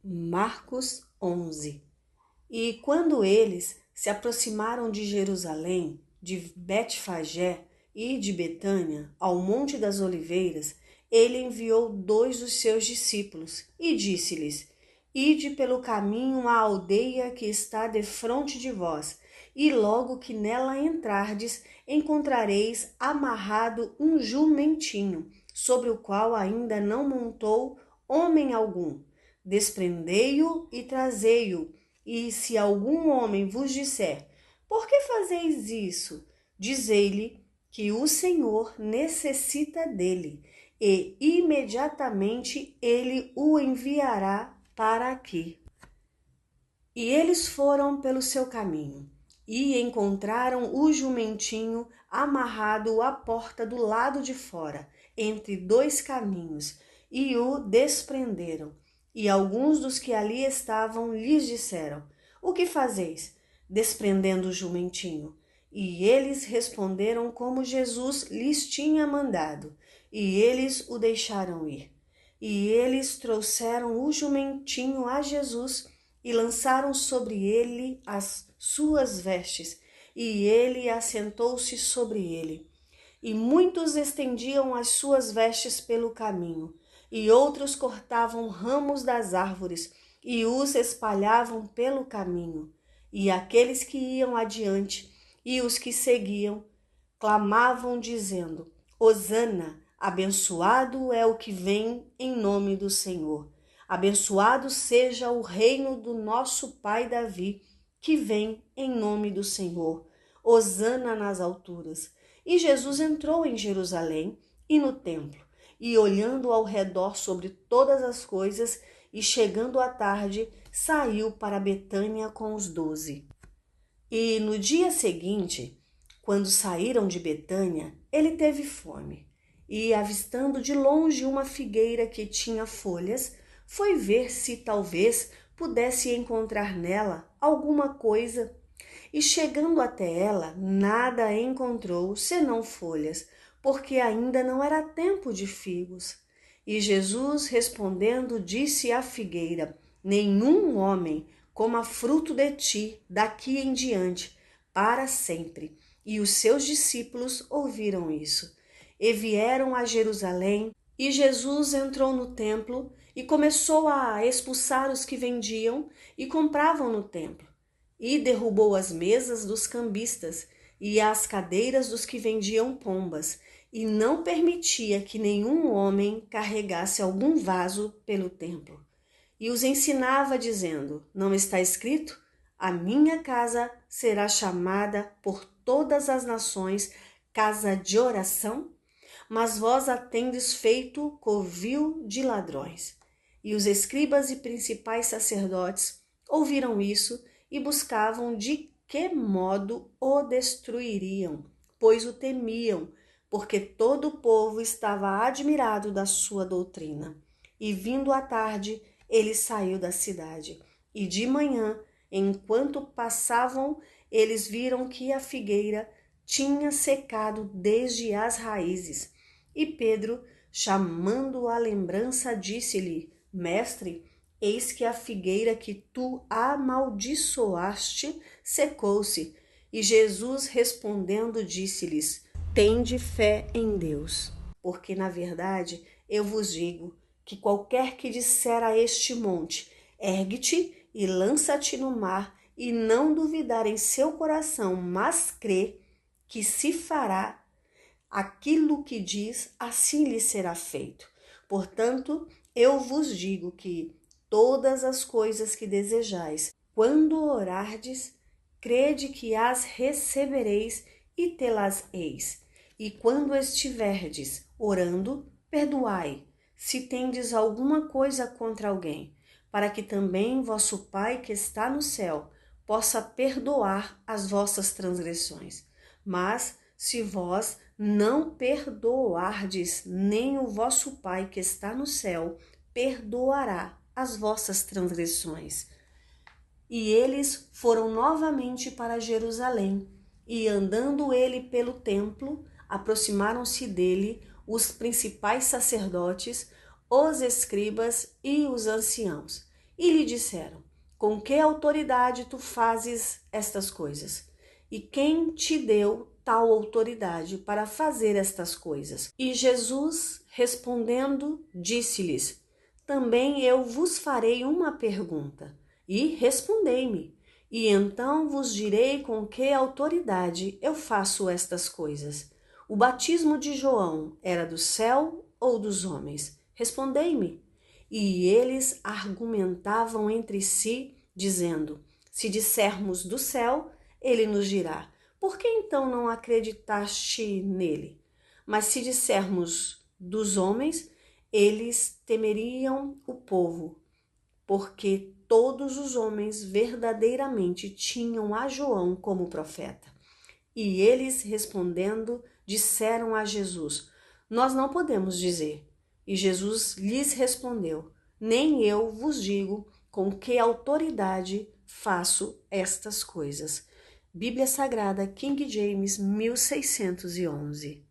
Marcos 11. E quando eles se aproximaram de Jerusalém, de Betfagé e de Betânia, ao Monte das Oliveiras, ele enviou 2 dos seus discípulos e disse-lhes: Ide pelo caminho à aldeia que está defronte de vós, e logo que nela entrardes, encontrareis amarrado um jumentinho, sobre o qual ainda não montou homem algum. Desprendei-o e trazei-o. E se algum homem vos disser: Por que fazeis isso? Dizei-lhe que o Senhor necessita dele, e imediatamente ele o enviará para aqui. E eles foram pelo seu caminho, e encontraram o jumentinho amarrado à porta do lado de fora, entre 2 caminhos, e o desprenderam. E alguns dos que ali estavam lhes disseram: O que fazeis, desprendendo o jumentinho? E eles responderam como Jesus lhes tinha mandado, e eles o deixaram ir. E eles trouxeram o jumentinho a Jesus e lançaram sobre ele as suas vestes, e ele assentou-se sobre ele. E muitos estendiam as suas vestes pelo caminho, e outros cortavam ramos das árvores e os espalhavam pelo caminho. E aqueles que iam adiante e os que seguiam clamavam dizendo: Hosana, abençoado é o que vem em nome do Senhor. Abençoado seja o reino do nosso pai Davi, que vem em nome do Senhor. Hosana nas alturas. E Jesus entrou em Jerusalém e no templo, e olhando ao redor sobre todas as coisas, e chegando à tarde, saiu para Betânia com os 12. E no dia seguinte, quando saíram de Betânia, ele teve fome. E, avistando de longe uma figueira que tinha folhas, foi ver se talvez pudesse encontrar nela alguma coisa. E chegando até ela, nada encontrou senão folhas, porque ainda não era tempo de figos. E Jesus, respondendo, disse à figueira: Nenhum homem coma fruto de ti daqui em diante, para sempre. E os seus discípulos ouviram isso. E vieram a Jerusalém, e Jesus entrou no templo e começou a expulsar os que vendiam e compravam no templo. E derrubou as mesas dos cambistas e as cadeiras dos que vendiam pombas, e não permitia que nenhum homem carregasse algum vaso pelo templo. E os ensinava dizendo: Não está escrito? A minha casa será chamada por todas as nações casa de oração? Mas vós a tendes feito covil de ladrões. E os escribas e principais sacerdotes ouviram isso e buscavam de que modo o destruiriam, pois o temiam, porque todo o povo estava admirado da sua doutrina. E vindo à tarde, ele saiu da cidade. E de manhã, enquanto passavam, eles viram que a figueira tinha secado desde as raízes. E Pedro, chamando à lembrança, disse-lhe: Mestre, eis que a figueira que tu amaldiçoaste secou-se. E Jesus respondendo disse-lhes: Tende fé em Deus, porque na verdade eu vos digo que qualquer que disser a este monte: Ergue-te e lança-te no mar, e não duvidar em seu coração, mas crê que se fará aquilo que diz, assim lhe será feito. Portanto, eu vos digo que todas as coisas que desejais, quando orardes, crede que as recebereis e tê-las-eis. E quando estiverdes orando, perdoai, se tendes alguma coisa contra alguém, para que também vosso Pai que está no céu possa perdoar as vossas transgressões. Mas se vós não perdoardes, nem o vosso Pai que está no céu perdoará as vossas transgressões. E eles foram novamente para Jerusalém, e andando ele pelo templo, aproximaram-se dele os principais sacerdotes, os escribas e os anciãos, E lhe disseram: com que autoridade tu fazes estas coisas? E quem te deu tal autoridade para fazer estas coisas? E Jesus, respondendo, disse-lhes: também eu vos farei uma pergunta, e respondei-me, e então vos direi com que autoridade eu faço estas coisas. O batismo de João era do céu ou dos homens? Respondei-me. E eles argumentavam entre si, dizendo: se dissermos do céu, ele nos dirá: por que então não acreditaste nele? Mas se dissermos dos homens, eles temeriam o povo, porque todos os homens verdadeiramente tinham a João como profeta. E eles, respondendo, disseram a Jesus: nós não podemos dizer. E Jesus lhes respondeu: nem eu vos digo com que autoridade faço estas coisas. Bíblia Sagrada, King James, 1611.